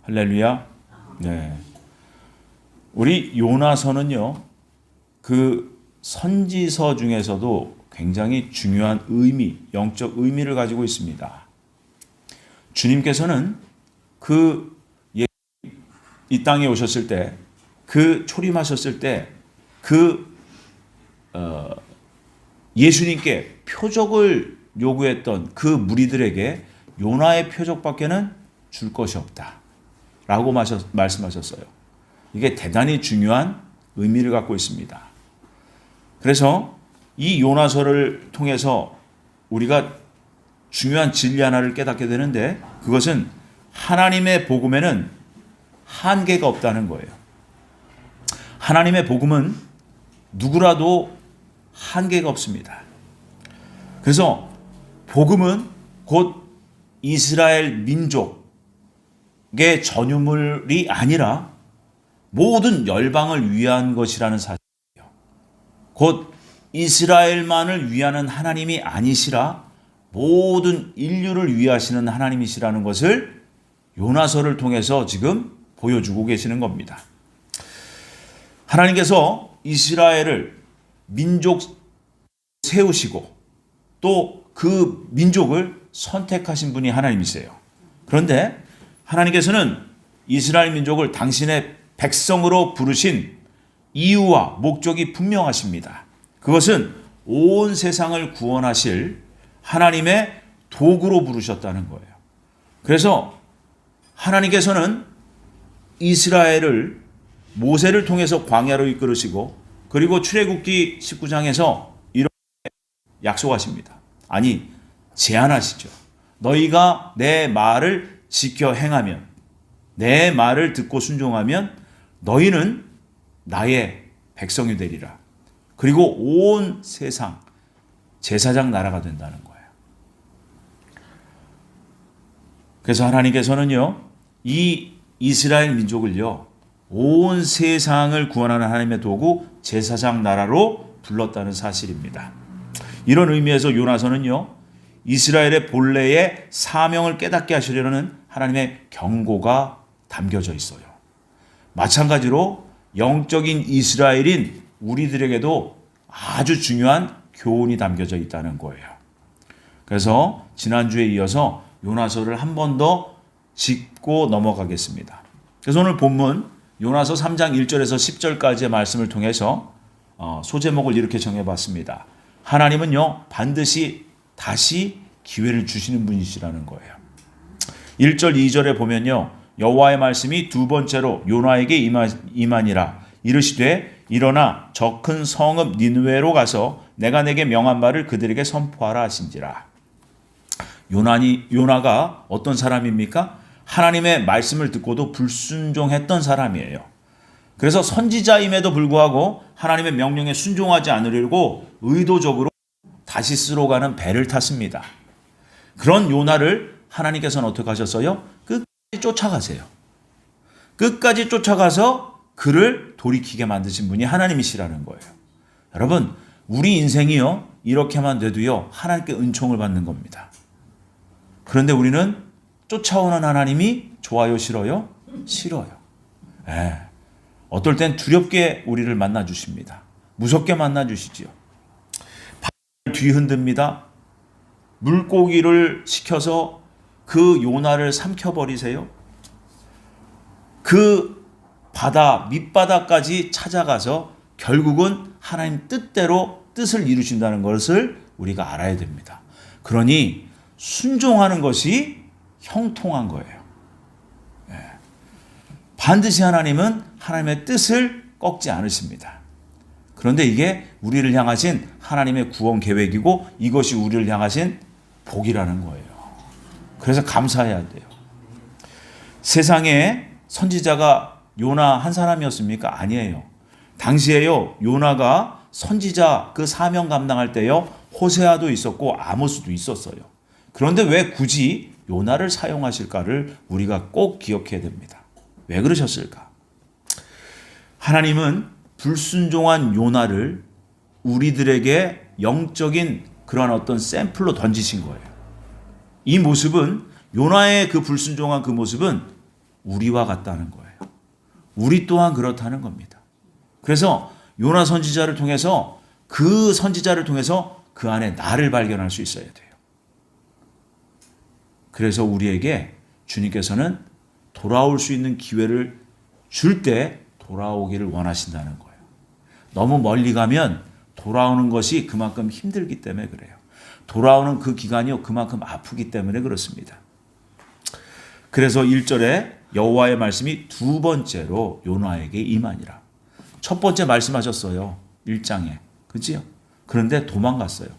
할렐루야. 네. 우리 요나서는요, 그 선지서 중에서도 굉장히 중요한 의미, 영적 의미를 가지고 있습니다. 주님께서는 이 땅에 오셨을 때, 초림하셨을 때, 예수님께 표적을 요구했던 그 무리들에게 요나의 표적밖에는 줄 것이 없다 라고 말씀하셨어요. 이게 대단히 중요한 의미를 갖고 있습니다. 그래서 이 요나서를 통해서 우리가 중요한 진리 하나를 깨닫게 되는데, 그것은 하나님의 복음에는 한계가 없다는 거예요. 하나님의 복음은 누구라도 한계가 없습니다. 그래서 복음은 곧 이스라엘 민족의 전유물이 아니라 모든 열방을 위한 것이라는 사실이에요. 곧 이스라엘만을 위하는 하나님이 아니시라 모든 인류를 위하시는 하나님이시라는 것을 요나서를 통해서 지금 보여주고 계시는 겁니다. 하나님께서 이스라엘을 민족 세우시고 또 그 민족을 선택하신 분이 하나님이세요. 그런데 하나님께서는 이스라엘 민족을 당신의 백성으로 부르신 이유와 목적이 분명하십니다. 그것은 온 세상을 구원하실 하나님의 도구로 부르셨다는 거예요. 그래서 하나님께서는 이스라엘을 모세를 통해서 광야로 이끌으시고, 그리고 출애굽기 19장에서 이렇게 약속하십니다. 아니, 제안하시죠. 너희가 내 말을 지켜 행하면, 내 말을 듣고 순종하면 너희는 나의 백성이 되리라. 그리고 온 세상 제사장 나라가 된다는 거예요. 그래서 하나님께서는요, 이 이스라엘 민족을요, 온 세상을 구원하는 하나님의 도구 제사장 나라로 불렀다는 사실입니다. 이런 의미에서 요나서는요, 이스라엘의 본래의 사명을 깨닫게 하시려는 하나님의 경고가 담겨져 있어요. 마찬가지로 영적인 이스라엘인 우리들에게도 아주 중요한 교훈이 담겨져 있다는 거예요. 그래서 지난주에 이어서 요나서를 한 번 더 짚고 넘어가겠습니다. 그래서 오늘 본문 요나서 3장 1절에서 10절까지의 말씀을 통해서 소제목을 이렇게 정해봤습니다. 하나님은요, 반드시 다시 기회를 주시는 분이시라는 거예요. 1절 2절에 보면요, 여호와의 말씀이 두 번째로 요나에게 임하니라. 이르시되 일어나 저 큰 성읍 니느웨로 가서 내가 내게 명한 말을 그들에게 선포하라 하신지라. 요나가 어떤 사람입니까? 하나님의 말씀을 듣고도 불순종했던 사람이에요. 그래서 선지자임에도 불구하고 하나님의 명령에 순종하지 않으려고 의도적으로 다시스로 가는 배를 탔습니다. 그런 요나를 하나님께서는 어떻게 하셨어요? 끝까지 쫓아가세요. 끝까지 쫓아가서 그를 돌이키게 만드신 분이 하나님이시라는 거예요. 여러분, 우리 인생이요, 이렇게만 돼도요, 하나님께 은총을 받는 겁니다. 그런데 우리는 쫓아오는 하나님이 좋아요, 싫어요? 싫어요. 어떨 땐 두렵게 우리를 만나 주십니다. 무섭게 만나 주시지요. 바다를 뒤흔듭니다. 물고기를 시켜서 그 요나를 삼켜버리세요. 그 바다 밑바닥까지 찾아가서 결국은 하나님 뜻대로 뜻을 이루신다는 것을 우리가 알아야 됩니다. 그러니 순종하는 것이 형통한 거예요. 반드시 하나님은 하나님의 뜻을 꺾지 않으십니다. 그런데 이게 우리를 향하신 하나님의 구원 계획이고 이것이 우리를 향하신 복이라는 거예요. 그래서 감사해야 돼요. 세상에 선지자가 요나 한 사람이었습니까? 아니에요. 당시에요, 요나가 선지자 그 사명 감당할 때요, 호세아도 있었고 아모스도 있었어요. 그런데 왜 굳이 요나를 사용하실까를 우리가 꼭 기억해야 됩니다. 왜 그러셨을까? 하나님은 불순종한 요나를 우리들에게 영적인 그런 어떤 샘플로 던지신 거예요. 이 모습은, 요나의 그 불순종한 그 모습은 우리와 같다는 거예요. 우리 또한 그렇다는 겁니다. 그래서 요나 선지자를 통해서 그 선지자를 통해서 그 안에 나를 발견할 수 있어야 돼요. 그래서 우리에게 주님께서는 돌아올 수 있는 기회를 줄 때 돌아오기를 원하신다는 거예요. 너무 멀리 가면 돌아오는 것이 그만큼 힘들기 때문에 그래요. 돌아오는 그 기간이 그만큼 아프기 때문에 그렇습니다. 그래서 1절에 여호와의 말씀이 두 번째로 요나에게 임하니라. 첫 번째 말씀하셨어요. 1장에. 그치요? 그런데 도망갔어요.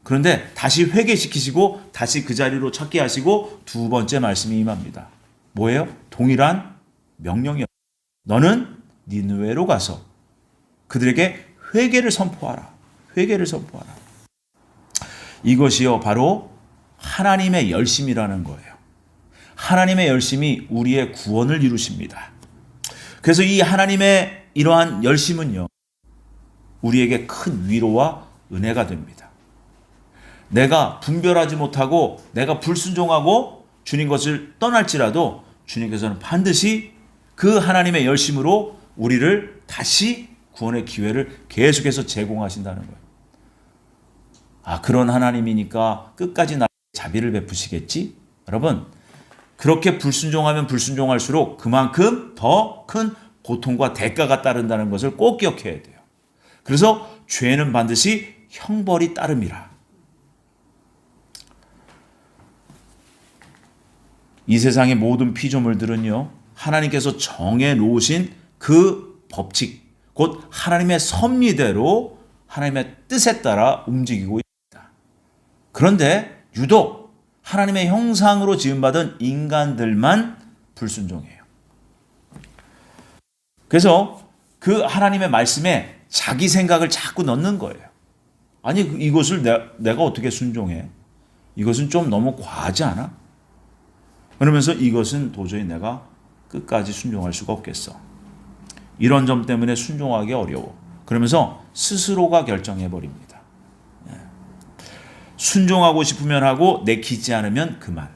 그런데 다시 회개시키시고 다시 그 자리로 찾게 하시고 두 번째 말씀이 임합니다. 뭐예요? 동일한 명령이요. 너는 니느웨로 가서 그들에게 회개를 선포하라. 회개를 선포하라. 이것이요 바로 하나님의 열심이라는 거예요. 하나님의 열심이 우리의 구원을 이루십니다. 그래서 이 하나님의 이러한 열심은요 우리에게 큰 위로와 은혜가 됩니다. 내가 분별하지 못하고 내가 불순종하고 주님 것을 떠날지라도 주님께서는 반드시 그 하나님의 열심으로 우리를 다시 구원의 기회를 계속해서 제공하신다는 거예요. 아, 그런 하나님이니까 끝까지 나에게 자비를 베푸시겠지? 여러분, 그렇게 불순종하면 불순종할수록 그만큼 더 큰 고통과 대가가 따른다는 것을 꼭 기억해야 돼요. 그래서 죄는 반드시 형벌이 따름이라. 이 세상의 모든 피조물들은요, 하나님께서 정해 놓으신 그 법칙, 곧 하나님의 섭리대로 하나님의 뜻에 따라 움직이고 있습니다. 그런데 유독 하나님의 형상으로 지음받은 인간들만 불순종해요. 그래서 그 하나님의 말씀에 자기 생각을 자꾸 넣는 거예요. 아니, 이것을 내가 어떻게 순종해? 이것은 좀 너무 과하지 않아? 그러면서 이것은 도저히 내가 끝까지 순종할 수가 없겠어. 이런 점 때문에 순종하기 어려워. 그러면서 스스로가 결정해버립니다. 순종하고 싶으면 하고 내키지 않으면 그만.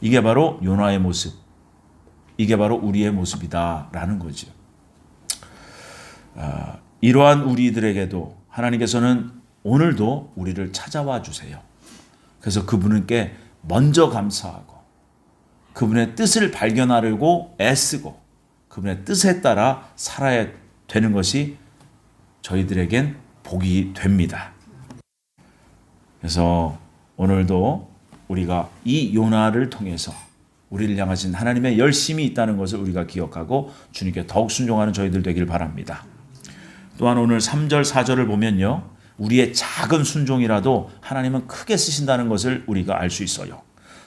이게 바로 요나의 모습. 이게 바로 우리의 모습이다라는 거죠. 이러한 우리들에게도 하나님께서는 오늘도 우리를 찾아와 주세요. 그래서 그분께 먼저 감사하고 그분의 뜻을 발견하려고 애쓰고 그분의 뜻에 따라 살아야 되는 것이 저희들에겐 복이 됩니다. 그래서 오늘도 우리가 이 요나를 통해서 우리를 향하신 하나님의 열심이 있다는 것을 우리가 기억하고 주님께 더욱 순종하는 저희들 되길 바랍니다. 또한 오늘 3절 4절을 보면요, 우리의 작은 순종이라도 하나님은 크게 쓰신다는 것을 우리가 알 수 있어요.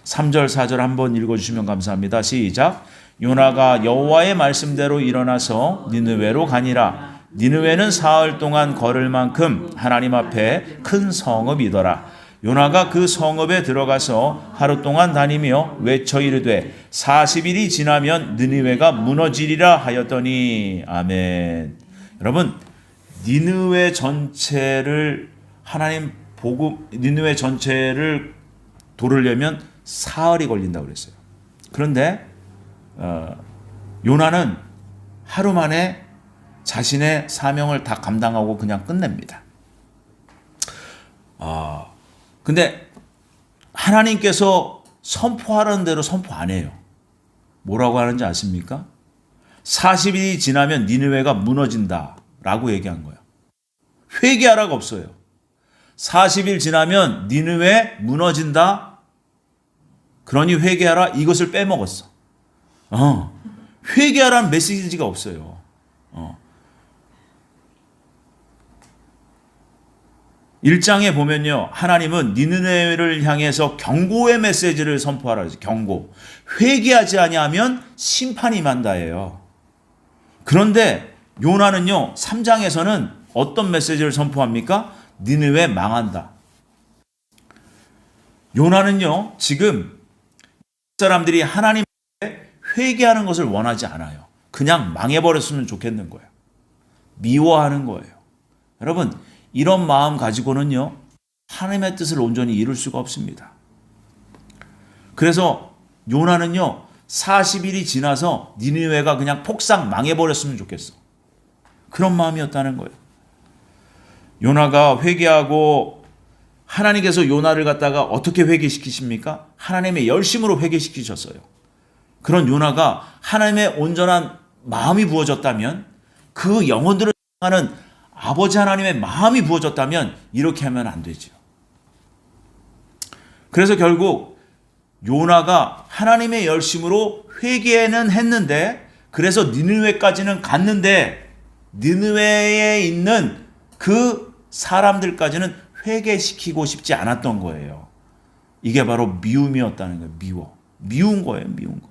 3절 4절 한번 읽어주시면 감사합니다. 시작. 요나가 여호와의 말씀대로 일어나서 니느웨로 가니라. 니느웨는 사흘 동안 걸을 만큼 하나님 앞에 큰 성읍이더라. 요나가 그 성읍에 들어가서 하루 동안 다니며 외쳐 이르되 40일이 지나면 니느웨가 무너지리라 하였더니. 아멘. 여러분, 니느웨 전체를 하나님 복음, 니느웨 전체를 도르려면 사흘이 걸린다고 그랬어요. 그런데 요나는 하루 만에 자신의 사명을 다 감당하고 그냥 끝냅니다. 근데 하나님께서 선포하라는 대로 선포 안 해요. 뭐라고 하는지 아십니까? 40일이 지나면 니느웨가 무너진다라고 얘기한 거예요. 회개하라가 없어요. 40일 지나면 니느웨 무너진다. 그러니 회개하라. 이것을 빼먹었어. 회개하라는 메시지가 없어요. 1장에 보면요, 하나님은 니느웨를 향해서 경고의 메시지를 선포하라. 경고. 회개하지 아니하면 심판이 임한다예요. 그런데 요나는요, 3장에서는 어떤 메시지를 선포합니까? 니느웨 망한다. 요나는요, 지금 사람들이 하나님께 회개하는 것을 원하지 않아요. 그냥 망해버렸으면 좋겠는 거예요. 미워하는 거예요. 여러분, 이런 마음 가지고는요, 하나님의 뜻을 온전히 이룰 수가 없습니다. 그래서 요나는요, 40일이 지나서 니느웨가 그냥 폭삭 망해버렸으면 좋겠어. 그런 마음이었다는 거예요. 요나가 회개하고 하나님께서 요나를 갖다가 어떻게 회개시키십니까? 하나님의 열심으로 회개시키셨어요. 그런 요나가 하나님의 온전한 마음이 부어졌다면, 그 영혼들을 향하는 아버지 하나님의 마음이 부어졌다면 이렇게 하면 안 되죠. 그래서 결국 요나가 하나님의 열심으로 회개는 했는데, 그래서 니느웨까지는 갔는데 니느웨에 있는 그 사람들까지는 회개시키고 싶지 않았던 거예요. 이게 바로 미움이었다는 거예요. 미운 거예요. 미운 거.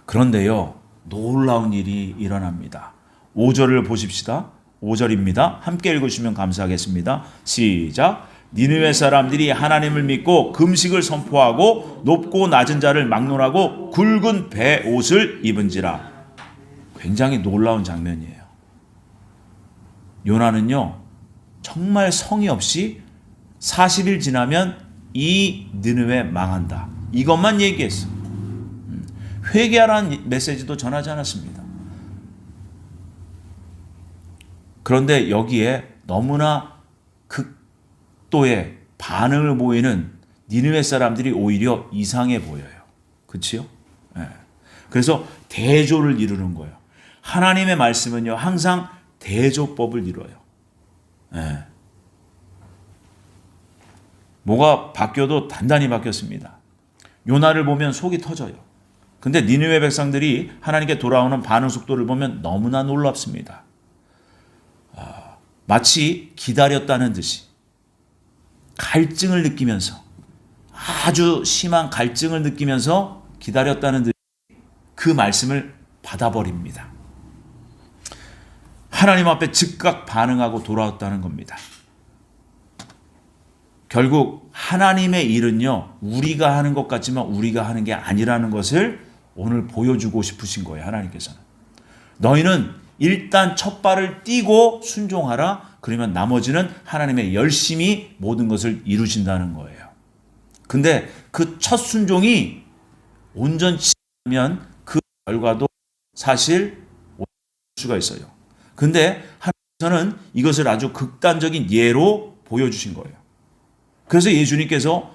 그런데요, 놀라운 일이 일어납니다. 5절을 보십시다. 5절입니다. 함께 읽으시면 감사하겠습니다. 시작. 니느웨 사람들이 하나님을 믿고 금식을 선포하고 높고 낮은 자를 막론하고 굵은 배 옷을 입은지라. 굉장히 놀라운 장면이에요. 요나는요, 정말 성의 없이 40일 지나면 이 니느웨 망한다, 이것만 얘기했어. 회개하라는 메시지도 전하지 않았습니다. 그런데 여기에 너무나 극도의 반응을 보이는 니느웨 사람들이 오히려 이상해 보여요. 그렇지요? 네. 그래서 대조를 이루는 거예요. 하나님의 말씀은요, 항상 대조법을 이뤄요. 네. 뭐가 바뀌어도 단단히 바뀌었습니다. 요나를 보면 속이 터져요. 근데 니느웨 백성들이 하나님께 돌아오는 반응 속도를 보면 너무나 놀랍습니다. 마치 기다렸다는 듯이 갈증을 느끼면서, 아주 심한 갈증을 느끼면서 기다렸다는 듯이 그 말씀을 받아버립니다. 하나님 앞에 즉각 반응하고 돌아왔다는 겁니다. 결국 하나님의 일은요, 우리가 하는 것 같지만 우리가 하는 게 아니라는 것을 오늘 보여주고 싶으신 거예요. 하나님께서는 너희는 일단 첫 발을 띄고 순종하라. 그러면 나머지는 하나님의 열심히 모든 것을 이루신다는 거예요. 근데 그 첫 순종이 온전치 않으면 그 결과도 사실 올 수가 있어요. 근데 하나님께서는 이것을 아주 극단적인 예로 보여주신 거예요. 그래서 예수님께서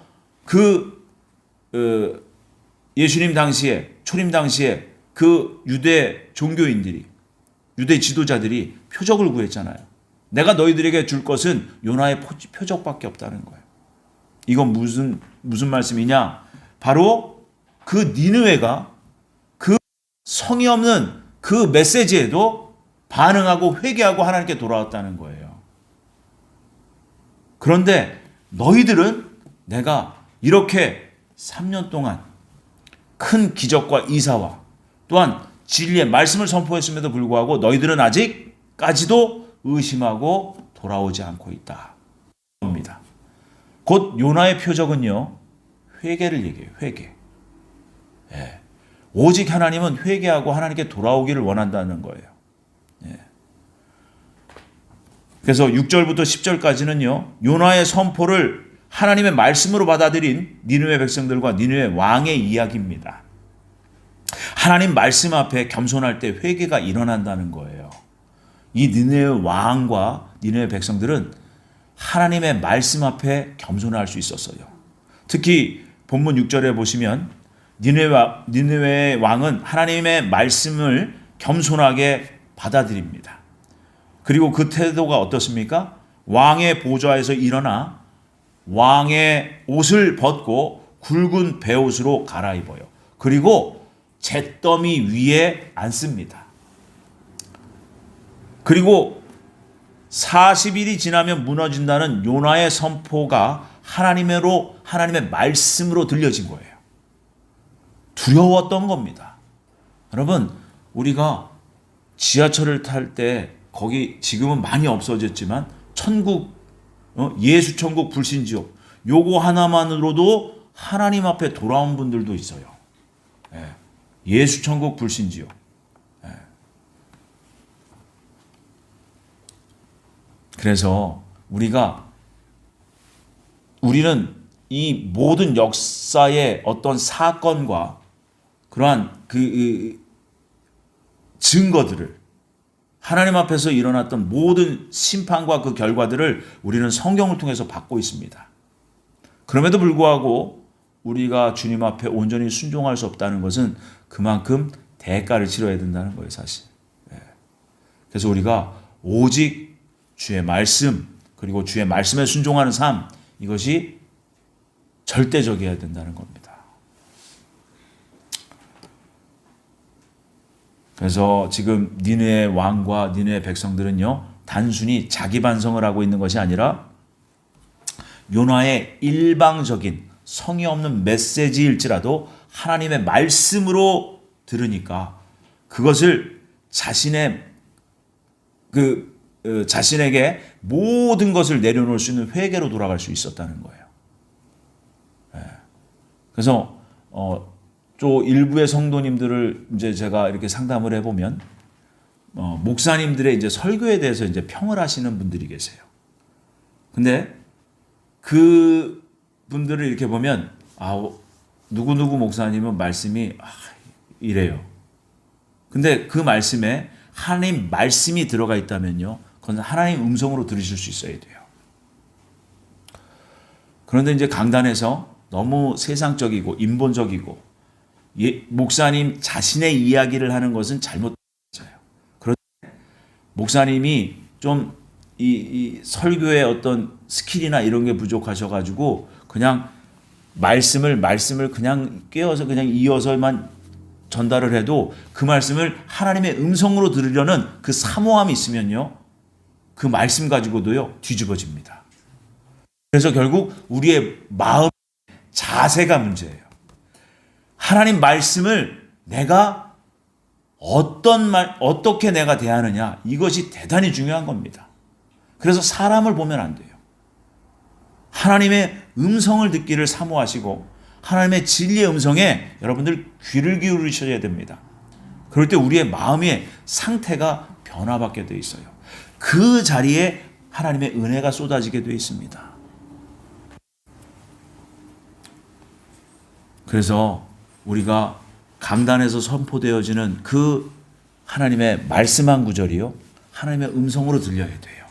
예수님 당시에, 초림 당시에 그 유대 종교인들이, 유대 지도자들이 표적을 구했잖아요. 내가 너희들에게 줄 것은 요나의 표적밖에 없다는 거예요. 이건 무슨 말씀이냐? 바로 그 니느웨가 그 성의 없는 그 메시지에도 반응하고 회개하고 하나님께 돌아왔다는 거예요. 그런데 너희들은 내가 이렇게 3년 동안 큰 기적과 이사와 또한 진리의 말씀을 선포했음에도 불구하고 너희들은 아직까지도 의심하고 돌아오지 않고 있다. 입니다. 곧 요나의 표적은요, 회개를 얘기해요. 회개. 예. 오직 하나님은 회개하고 하나님께 돌아오기를 원한다는 거예요. 예. 그래서 6절부터 10절까지는요, 요나의 선포를 하나님의 말씀으로 받아들인 니느웨 백성들과 니느웨 왕의 이야기입니다. 하나님 말씀 앞에 겸손할 때 회개가 일어난다는 거예요. 이 니느웨 왕과 니느웨 백성들은 하나님의 말씀 앞에 겸손할 수 있었어요. 특히 본문 6절에 보시면 니느웨 왕은 하나님의 말씀을 겸손하게 받아들입니다. 그리고 그 태도가 어떻습니까? 왕의 보좌에서 일어나 왕의 옷을 벗고 굵은 베옷으로 갈아입어요. 그리고 잿더미 위에 앉습니다. 그리고 40일이 지나면 무너진다는 요나의 선포가 하나님의 말씀으로 들려진 거예요. 두려웠던 겁니다. 여러분, 우리가 지하철을 탈 때 거기 지금은 많이 없어졌지만 천국, 예수 천국 불신지옥, 요거 하나만으로도 하나님 앞에 돌아온 분들도 있어요. 예수 천국 불신지옥. 그래서 우리는 이 모든 역사의 어떤 사건과 그러한 그 증거들을 하나님 앞에서 일어났던 모든 심판과 그 결과들을 우리는 성경을 통해서 받고 있습니다. 그럼에도 불구하고 우리가 주님 앞에 온전히 순종할 수 없다는 것은 그만큼 대가를 치러야 된다는 거예요, 사실. 그래서 우리가 오직 주의 말씀, 그리고 주의 말씀에 순종하는 삶, 이것이 절대적이어야 된다는 겁니다. 그래서 지금 니느웨 왕과 니느웨 백성들은요, 단순히 자기 반성을 하고 있는 것이 아니라 요나의 일방적인 성의 없는 메시지일지라도 하나님의 말씀으로 들으니까 그것을 자신에게 모든 것을 내려놓을 수 있는 회개로 돌아갈 수 있었다는 거예요. 그래서 또 일부의 성도님들을 이제 제가 이렇게 상담을 해보면 목사님들의 이제 설교에 대해서 이제 평을 하시는 분들이 계세요. 근데 그 분들을 이렇게 보면 누구누구 목사님은 말씀이 이래요. 근데 그 말씀에 하나님 말씀이 들어가 있다면요, 그건 하나님 음성으로 들으실 수 있어야 돼요. 그런데 이제 강단에서 너무 세상적이고 인본적이고 목사님 자신의 이야기를 하는 것은 잘못된 거예요. 그런데 목사님이 좀 이 설교의 어떤 스킬이나 이런 게 부족하셔가지고 그냥 말씀을 그냥 깨어서 그냥 이어서만 전달을 해도 그 말씀을 하나님의 음성으로 들으려는 그 사모함이 있으면요, 그 말씀 가지고도요 뒤집어집니다. 그래서 결국 우리의 마음 자세가 문제예요. 하나님 말씀을 내가 어떻게 내가 대하느냐, 이것이 대단히 중요한 겁니다. 그래서 사람을 보면 안 돼요. 하나님의 음성을 듣기를 사모하시고 하나님의 진리의 음성에 여러분들 귀를 기울이셔야 됩니다. 그럴 때 우리의 마음의 상태가 변화받게 되어 있어요. 그 자리에 하나님의 은혜가 쏟아지게 되어 있습니다. 그래서 우리가 강단에서 선포되어지는 그 하나님의 말씀한 구절이요, 하나님의 음성으로 들려야 돼요.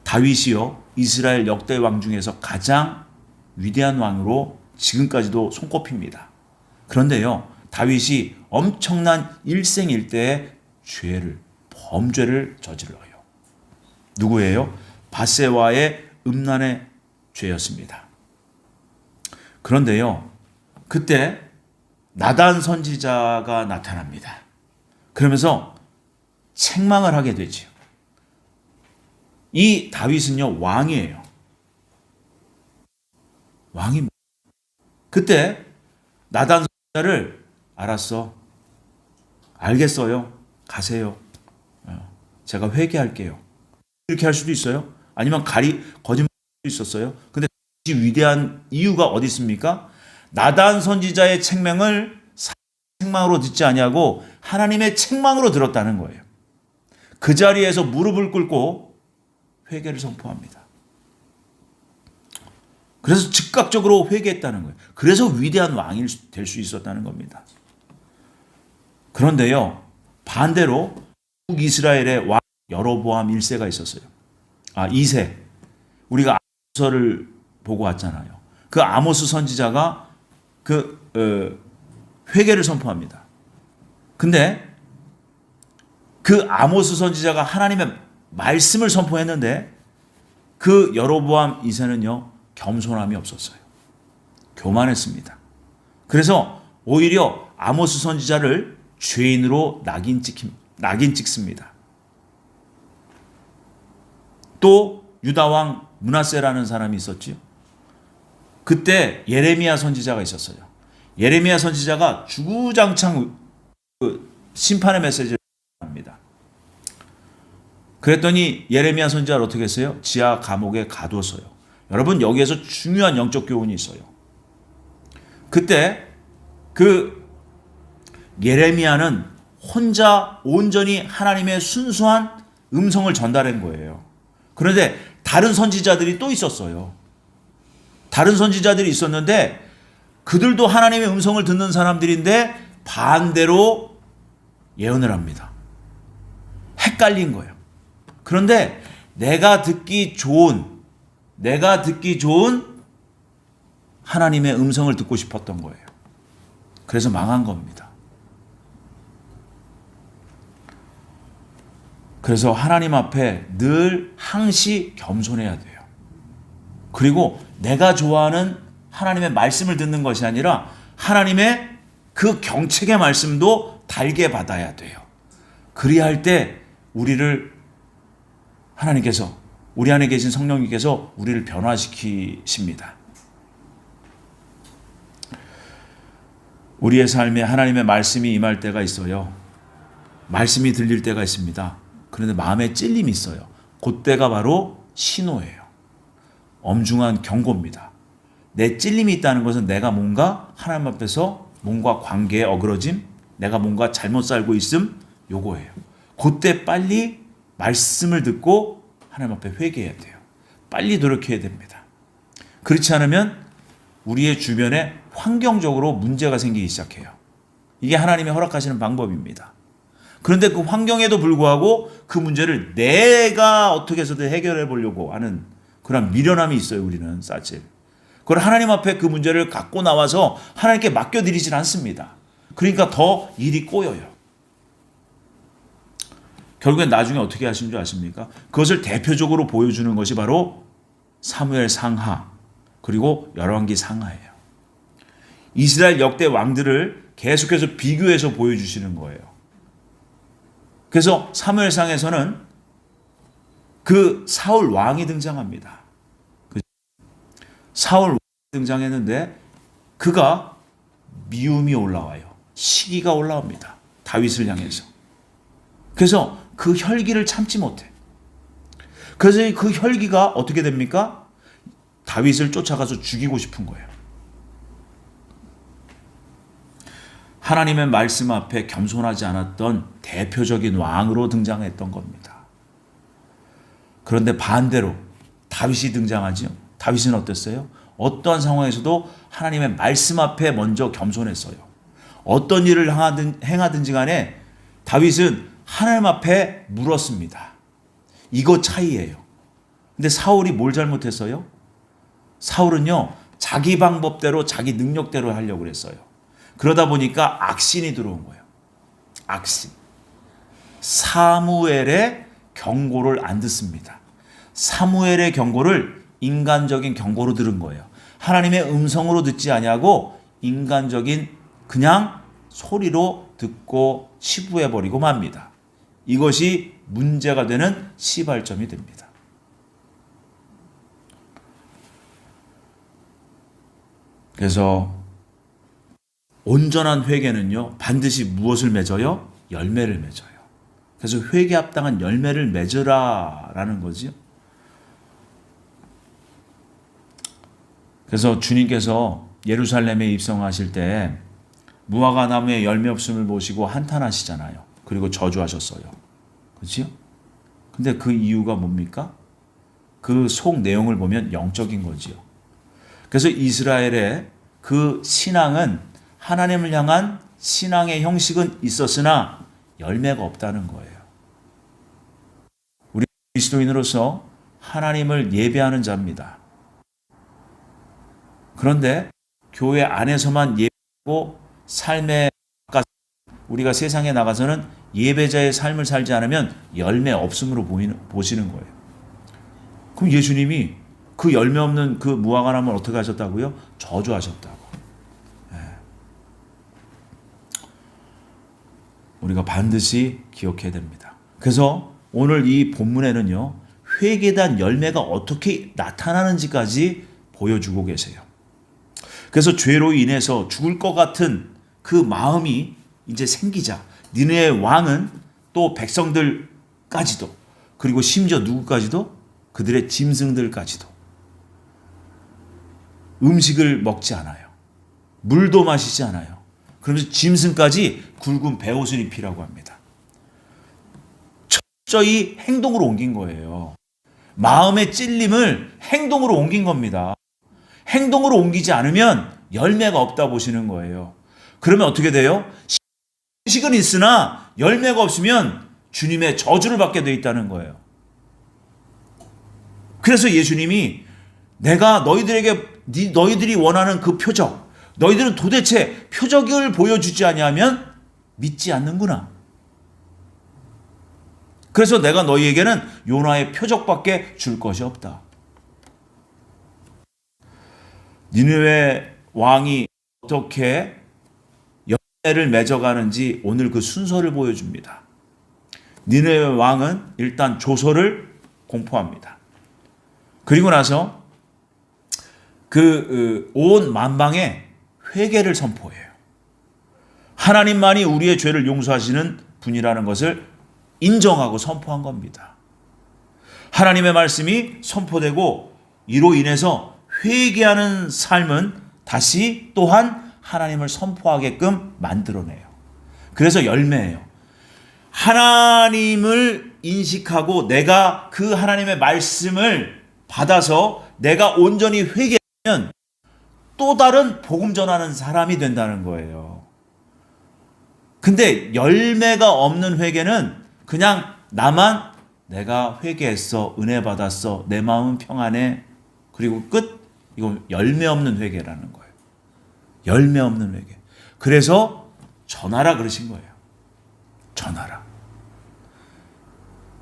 다윗이요, 이스라엘 역대 왕 중에서 가장 위대한 왕으로 지금까지도 손꼽힙니다. 그런데요, 다윗이 엄청난 일생일대의 범죄를 저질러요. 누구예요? 밧세바의 음란의 죄였습니다. 그런데요, 그때 나단 선지자가 나타납니다. 그러면서 책망을 하게 되죠. 이 다윗은요, 왕이에요. 왕이. 그때 나단 선지자를 알았어, 알겠어요, 가세요, 제가 회개할게요, 이렇게 할 수도 있어요. 아니면 거짓말할 수도 있었어요. 근데 위대한 이유가 어디 있습니까? 나단 선지자의 책망을 책망으로 듣지 아니하고 하나님의 책망으로 들었다는 거예요. 그 자리에서 무릎을 꿇고 회개를 선포합니다. 그래서 즉각적으로 회개했다는 거예요. 그래서 위대한 왕이 될 수 있었다는 겁니다. 그런데요, 반대로 북이스라엘의 왕 여로보암 1세가 있었어요. 2세. 우리가 아모스를 보고 왔잖아요. 그 아모스 선지자가 회개를 선포합니다. 근데 그 아모스 선지자가 하나님의 말씀을 선포했는데 그 여로보암 2세는요, 겸손함이 없었어요. 교만했습니다. 그래서 오히려 아모스 선지자를 죄인으로 낙인 찍습니다. 또 유다 왕 므낫세라는 사람이 있었지요. 그때 예레미야 선지자가 있었어요. 예레미야 선지자가 주구장창 심판의 메시지를 합니다. 그랬더니 예레미야 선지자를 어떻게 했어요? 지하 감옥에 가두었어요. 여러분, 여기에서 중요한 영적 교훈이 있어요. 그때 그 예레미야는 혼자 온전히 하나님의 순수한 음성을 전달한 거예요. 그런데 다른 선지자들이 또 있었어요. 다른 선지자들이 있었는데 그들도 하나님의 음성을 듣는 사람들인데 반대로 예언을 합니다. 헷갈린 거예요. 그런데 내가 듣기 좋은 하나님의 음성을 듣고 싶었던 거예요. 그래서 망한 겁니다. 그래서 하나님 앞에 늘 항시 겸손해야 돼요. 그리고 내가 좋아하는 하나님의 말씀을 듣는 것이 아니라 하나님의 그 경책의 말씀도 달게 받아야 돼요. 그리야 할 때 하나님께서 우리 안에 계신 성령님께서 우리를 변화시키십니다. 우리의 삶에 하나님의 말씀이 임할 때가 있어요. 말씀이 들릴 때가 있습니다. 그런데 마음에 찔림이 있어요. 그때가 바로 신호예요. 엄중한 경고입니다. 내 찔림이 있다는 것은 내가 뭔가 하나님 앞에서 뭔가 관계에 어그러짐, 내가 뭔가 잘못 살고 있음, 요거예요. 그때 빨리 말씀을 듣고 하나님 앞에 회개해야 돼요. 빨리 노력해야 됩니다. 그렇지 않으면 우리의 주변에 환경적으로 문제가 생기기 시작해요. 이게 하나님이 허락하시는 방법입니다. 그런데 그 환경에도 불구하고 그 문제를 내가 어떻게 해서든 해결해 보려고 하는 그런 미련함이 있어요. 우리는 사실. 그걸 하나님 앞에 그 문제를 갖고 나와서 하나님께 맡겨드리진 않습니다. 그러니까 더 일이 꼬여요. 결국엔 나중에 어떻게 하신 줄 아십니까? 그것을 대표적으로 보여주는 것이 바로 사무엘 상하 그리고 열왕기 상하예요. 이스라엘 역대 왕들을 계속해서 비교해서 보여주시는 거예요. 그래서 사무엘상에서는 그 사울 왕이 등장합니다. 사울 왕이 등장했는데 그가 미움이 올라와요. 시기가 올라옵니다. 다윗을 향해서. 그래서 그 혈기를 참지 못해. 그래서 그 혈기가 어떻게 됩니까? 다윗을 쫓아가서 죽이고 싶은 거예요. 하나님의 말씀 앞에 겸손하지 않았던 대표적인 왕으로 등장했던 겁니다. 그런데 반대로 다윗이 등장하죠. 다윗은 어땠어요? 어떠한 상황에서도 하나님의 말씀 앞에 먼저 겸손했어요. 어떤 일을 행하든지 간에 다윗은 하나님 앞에 물었습니다. 이거 차이예요. 근데 사울이 뭘 잘못했어요? 사울은요, 자기 방법대로 자기 능력대로 하려고 그랬어요. 그러다 보니까 악신이 들어온 거예요. 악신. 사무엘의 경고를 안 듣습니다. 사무엘의 경고를 인간적인 경고로 들은 거예요. 하나님의 음성으로 듣지 아니하고 인간적인 그냥 소리로 듣고 치부해버리고 맙니다. 이것이 문제가 되는 시발점이 됩니다. 그래서 온전한 회개는요, 반드시 무엇을 맺어요? 열매를 맺어요. 그래서 회개 합당한 열매를 맺으라라는 거지요. 그래서 주님께서 예루살렘에 입성하실 때 무화과 나무에 열매 없음을 보시고 한탄하시잖아요. 그리고 저주하셨어요. 그렇죠? 근데 그 이유가 뭡니까? 그 속 내용을 보면 영적인 거지요. 그래서 이스라엘의 그 신앙은 하나님을 향한 신앙의 형식은 있었으나 열매가 없다는 거예요. 우리 그리스도인으로서 하나님을 예배하는 자입니다. 그런데 교회 안에서만 예배하고 삶에 우리가 세상에 나가서는 예배자의 삶을 살지 않으면 열매 없음으로 보시는 거예요. 그럼 예수님이 그 열매 없는 그 무화과 나무를 어떻게 하셨다고요? 저주하셨다고. 우리가 반드시 기억해야 됩니다. 그래서 오늘 이 본문에는요, 회개에 대한 열매가 어떻게 나타나는지까지 보여주고 계세요. 그래서 죄로 인해서 죽을 것 같은 그 마음이 이제 생기자 니느웨의 왕은 또 백성들까지도 그리고 심지어 누구까지도 그들의 짐승들까지도 음식을 먹지 않아요. 물도 마시지 않아요. 그러면서 짐승까지 굵은 베옷을 입히라고 합니다. 철저히 행동으로 옮긴 거예요. 마음의 찔림을 행동으로 옮긴 겁니다. 행동으로 옮기지 않으면 열매가 없다 보시는 거예요. 그러면 어떻게 돼요? 식은 있으나 열매가 없으면 주님의 저주를 받게 돼 있다는 거예요. 그래서 예수님이 내가 너희들이 원하는 그 표적, 너희들은 도대체 표적을 보여주지 아니하면 믿지 않는구나. 그래서 내가 너희에게는 요나의 표적밖에 줄 것이 없다. 니느웨 왕이 어떻게 열매를 맺어가는지 오늘 그 순서를 보여줍니다. 니느웨 왕은 일단 조서를 공포합니다. 그리고 나서 온 만방에 회개를 선포해요. 하나님만이 우리의 죄를 용서하시는 분이라는 것을 인정하고 선포한 겁니다. 하나님의 말씀이 선포되고 이로 인해서 회개하는 삶은 다시 또한 하나님을 선포하게끔 만들어내요. 그래서 열매예요. 하나님을 인식하고 내가 그 하나님의 말씀을 받아서 내가 온전히 회개하면 또 다른 복음 전하는 사람이 된다는 거예요. 근데 열매가 없는 회개는 그냥 나만 내가 회개했어, 은혜 받았어, 내 마음은 평안해, 그리고 끝. 이건 열매 없는 회개라는 거예요. 열매 없는 회개. 그래서 전하라 그러신 거예요. 전하라.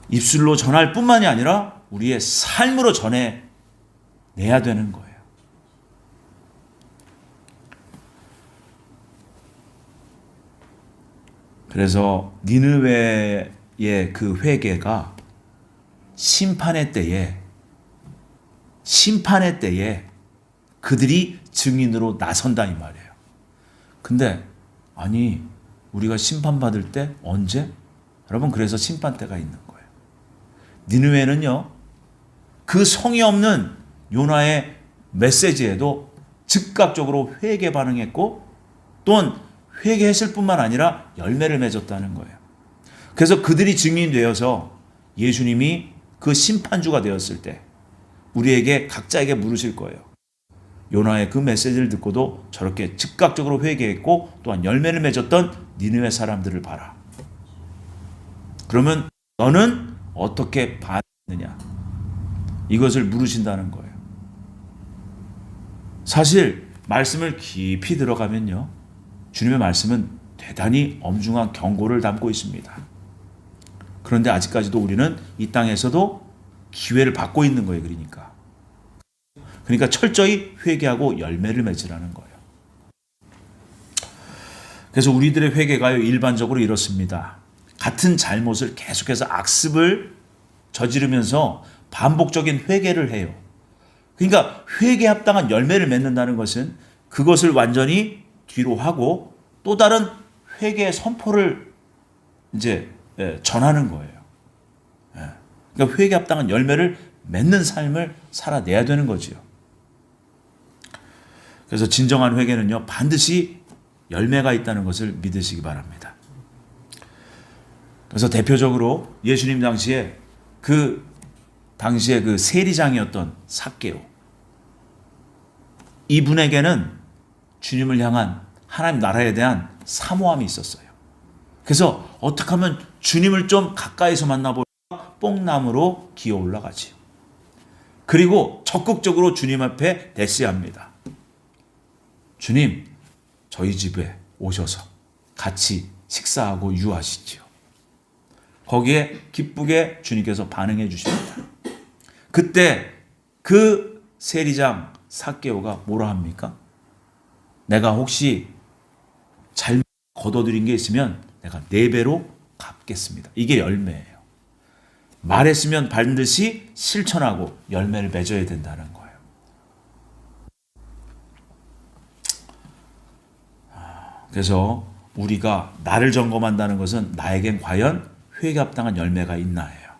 입술로 전할 뿐만이 아니라 우리의 삶으로 전해내야 되는 거예요. 그래서 니느웨의 그 회개가 심판의 때에 그들이 증인으로 나선다 이 말이에요. 근데 아니 우리가 심판받을 때 언제? 여러분 그래서 심판 때가 있는 거예요. 니느웨는요 그 성의 없는 요나의 메시지에도 즉각적으로 회개 반응했고 또한 회개했을 뿐만 아니라 열매를 맺었다는 거예요. 그래서 그들이 증인이 되어서 예수님이 그 심판주가 되었을 때 우리에게 각자에게 물으실 거예요. 요나의 그 메시지를 듣고도 저렇게 즉각적으로 회개했고 또한 열매를 맺었던 니느웨 사람들을 봐라. 그러면 너는 어떻게 반응했느냐? 이것을 물으신다는 거예요. 사실 말씀을 깊이 들어가면요. 주님의 말씀은 대단히 엄중한 경고를 담고 있습니다. 그런데 아직까지도 우리는 이 땅에서도 기회를 받고 있는 거예요. 그러니까 철저히 회개하고 열매를 맺으라는 거예요. 그래서 우리들의 회개가요 일반적으로 이렇습니다. 같은 잘못을 계속해서 악습을 저지르면서 반복적인 회개를 해요. 그러니까 회개에 합당한 열매를 맺는다는 것은 그것을 완전히 뒤로 하고 또 다른 회개의 선포를 이제 전하는 거예요. 그러니까 회개에 합당한 열매를 맺는 삶을 살아내야 되는 거지요. 그래서 진정한 회개는요 반드시 열매가 있다는 것을 믿으시기 바랍니다. 그래서 대표적으로 예수님 당시에 그 세리장이었던 삭개오, 이분에게는 주님을 향한 하나님 나라에 대한 사모함이 있었어요. 그래서 어떻게 하면 주님을 좀 가까이서 만나보려 뽕나무로 기어 올라가지요. 그리고 적극적으로 주님 앞에 대시합니다. 주님, 저희 집에 오셔서 같이 식사하고 유하시지요. 거기에 기쁘게 주님께서 반응해 주십니다. 그때 그 세리장 삭개오가 뭐라 합니까? 내가 혹시 잘 거둬들인 게 있으면 내가 4배로 갚겠습니다. 이게 열매예요. 말했으면 반드시 실천하고 열매를 맺어야 된다는 거예요. 그래서 우리가 나를 점검한다는 것은 나에겐 과연 회개 합당한 열매가 있나예요.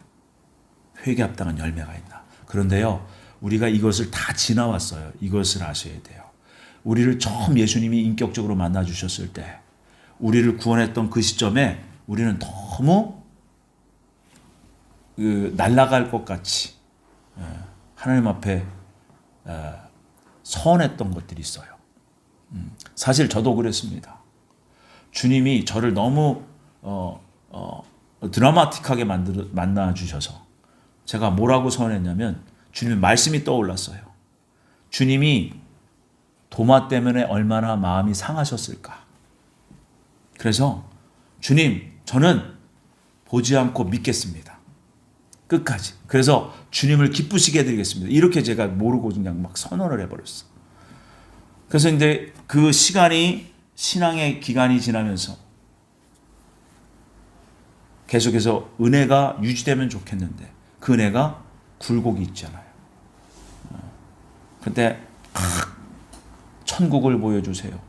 회개 합당한 열매가 있나. 그런데요, 우리가 이것을 다 지나왔어요. 이것을 아셔야 돼요. 우리를 처음 예수님이 인격적으로 만나 주셨을 때 우리를 구원했던 그 시점에 우리는 너무 날아갈 것 같이 하나님 앞에 서운했던 것들이 있어요. 사실 저도 그랬습니다. 주님이 저를 너무 드라마틱하게 만나 주셔서 제가 뭐라고 서운했냐면 주님의 말씀이 떠올랐어요. 주님이 도마 때문에 얼마나 마음이 상하셨을까. 그래서 주님, 저는 보지 않고 믿겠습니다. 끝까지. 그래서 주님을 기쁘시게 해드리겠습니다. 이렇게 제가 모르고 그냥 막 선언을 해버렸어. 그래서 이제 그 시간이 신앙의 기간이 지나면서 계속해서 은혜가 유지되면 좋겠는데 그 은혜가 굴곡이 있잖아요. 그때 천국을 보여주세요.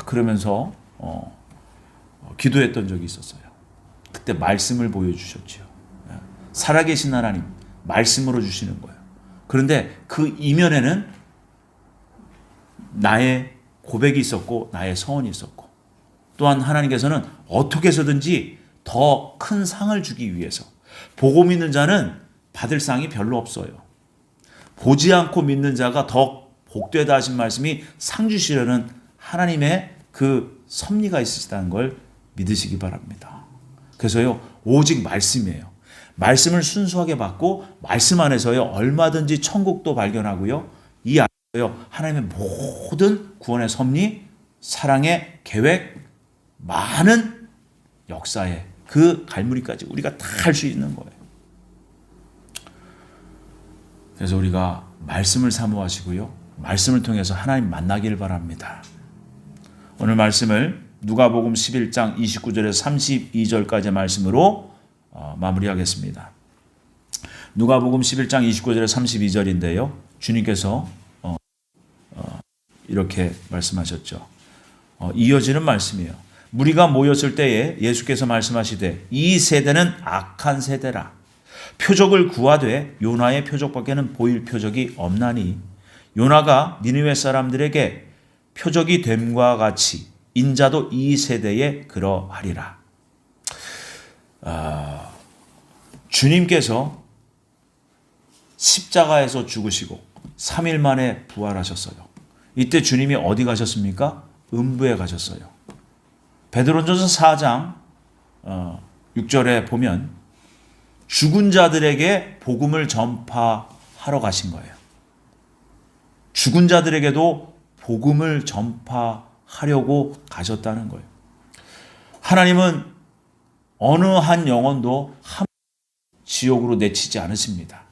그러면서 기도했던 적이 있었어요. 그때 말씀을 보여주셨죠. 살아계신 하나님 말씀으로 주시는 거예요. 그런데 그 이면에는 나의 고백이 있었고 나의 서원이 있었고 또한 하나님께서는 어떻게 해서든지 더 큰 상을 주기 위해서 보고 믿는 자는 받을 상이 별로 없어요. 보지 않고 믿는 자가 더 복되다 하신 말씀이 상 주시려는 하나님의 그 섭리가 있으시다는 걸 믿으시기 바랍니다. 그래서요, 오직 말씀이에요. 말씀을 순수하게 받고 말씀 안에서요 얼마든지 천국도 발견하고요, 이 안에서요 하나님의 모든 구원의 섭리, 사랑의 계획, 많은 역사의 그 갈무리까지 우리가 다 할 수 있는 거예요. 그래서 우리가 말씀을 사모하시고요, 말씀을 통해서 하나님 만나기를 바랍니다. 오늘 말씀을 누가복음 11장 29절에서 32절까지의 말씀으로 마무리하겠습니다. 누가복음 11장 29절에서 32절인데요. 주님께서 이렇게 말씀하셨죠. 이어지는 말씀이에요. 무리가 모였을 때에 예수께서 말씀하시되 이 세대는 악한 세대라. 표적을 구하되 요나의 표적밖에는 보일 표적이 없나니 요나가 니느웨 사람들에게 표적이 됨과 같이 인자도 이 세대에 그러하리라. 주님께서 십자가에서 죽으시고 3일 만에 부활하셨어요. 이때 주님이 어디 가셨습니까? 음부에 가셨어요. 베드로전서 4장 6절에 보면 죽은 자들에게 복음을 전파하러 가신 거예요. 죽은 자들에게도 복음을 전파하려고 가셨다는 거예요. 하나님은 어느 한 영혼도 한 지옥으로 내치지 않으십니다.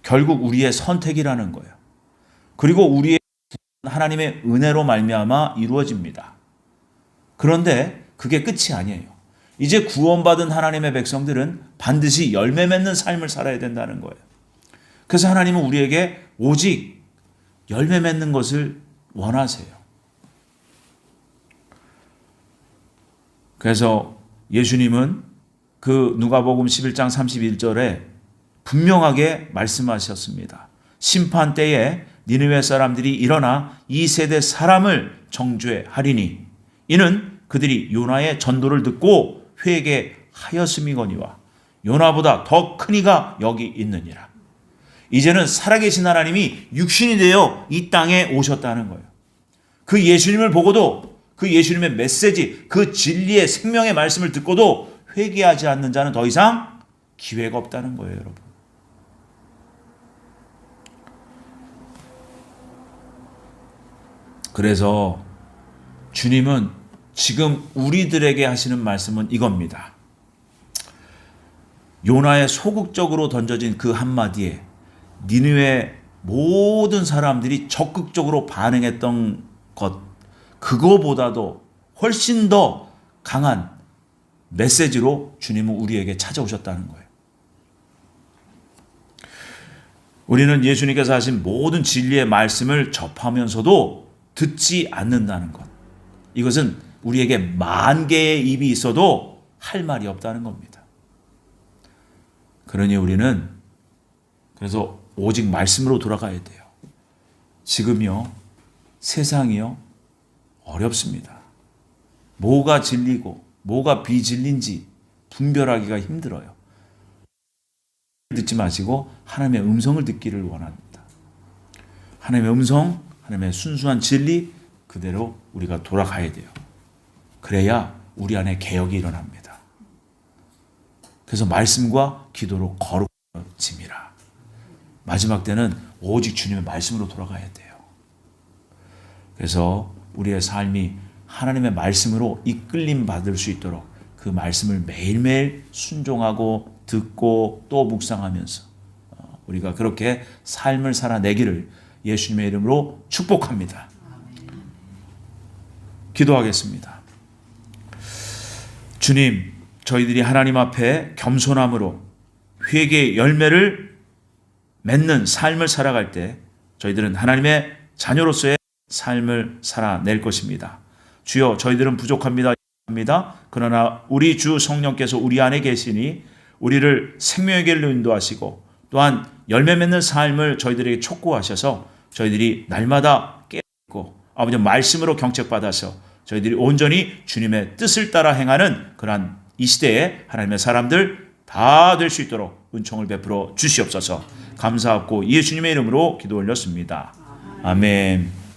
결국 우리의 선택이라는 거예요. 그리고 우리의 하나님의 은혜로 말미암아 이루어집니다. 그런데 그게 끝이 아니에요. 이제 구원받은 하나님의 백성들은 반드시 열매 맺는 삶을 살아야 된다는 거예요. 그래서 하나님은 우리에게 오직 열매 맺는 것을 원하세요. 그래서 예수님은 그 누가복음 11장 31절에 분명하게 말씀하셨습니다. 심판 때에 니느웨 사람들이 일어나 이 세대 사람을 정죄하리니 이는 그들이 요나의 전도를 듣고 회개하였음이거니와 요나보다 더 큰 이가 여기 있느니라. 이제는 살아계신 하나님이 육신이 되어 이 땅에 오셨다는 거예요. 그 예수님을 보고도 그 예수님의 메시지, 그 진리의 생명의 말씀을 듣고도 회개하지 않는 자는 더 이상 기회가 없다는 거예요, 여러분. 그래서 주님은 지금 우리들에게 하시는 말씀은 이겁니다. 요나의 소극적으로 던져진 그 한마디에 니느웨 모든 사람들이 적극적으로 반응했던 것, 그거보다도 훨씬 더 강한 메시지로 주님은 우리에게 찾아오셨다는 거예요. 우리는 예수님께서 하신 모든 진리의 말씀을 접하면서도 듣지 않는다는 것. 이것은 우리에게 만 개의 입이 있어도 할 말이 없다는 겁니다. 그러니 우리는 그래서 오직 말씀으로 돌아가야 돼요. 지금요, 세상이요, 어렵습니다. 뭐가 진리고 뭐가 비진리인지 분별하기가 힘들어요. 듣지 마시고 하나님의 음성을 듣기를 원합니다. 하나님의 음성, 하나님의 순수한 진리 그대로 우리가 돌아가야 돼요. 그래야 우리 안에 개혁이 일어납니다. 그래서 말씀과 기도로 거룩해짐이라. 마지막 때는 오직 주님의 말씀으로 돌아가야 돼요. 그래서 우리의 삶이 하나님의 말씀으로 이끌림 받을 수 있도록 그 말씀을 매일매일 순종하고 듣고 또 묵상하면서 우리가 그렇게 삶을 살아내기를 예수님의 이름으로 축복합니다. 기도하겠습니다. 주님, 저희들이 하나님 앞에 겸손함으로 회개의 열매를 맺는 삶을 살아갈 때 저희들은 하나님의 자녀로서의 삶을 살아낼 것입니다. 주여, 저희들은 부족합니다. 그러나 우리 주 성령께서 우리 안에 계시니 우리를 생명의 길로 인도하시고 또한 열매 맺는 삶을 저희들에게 촉구하셔서 저희들이 날마다 깨닫고 아버지 말씀으로 경책받아서 저희들이 온전히 주님의 뜻을 따라 행하는 그러한 이 시대에 하나님의 사람들 다 될 수 있도록 은총을 베풀어 주시옵소서. 감사하고 예수님의 이름으로 기도 올렸습니다. 아멘.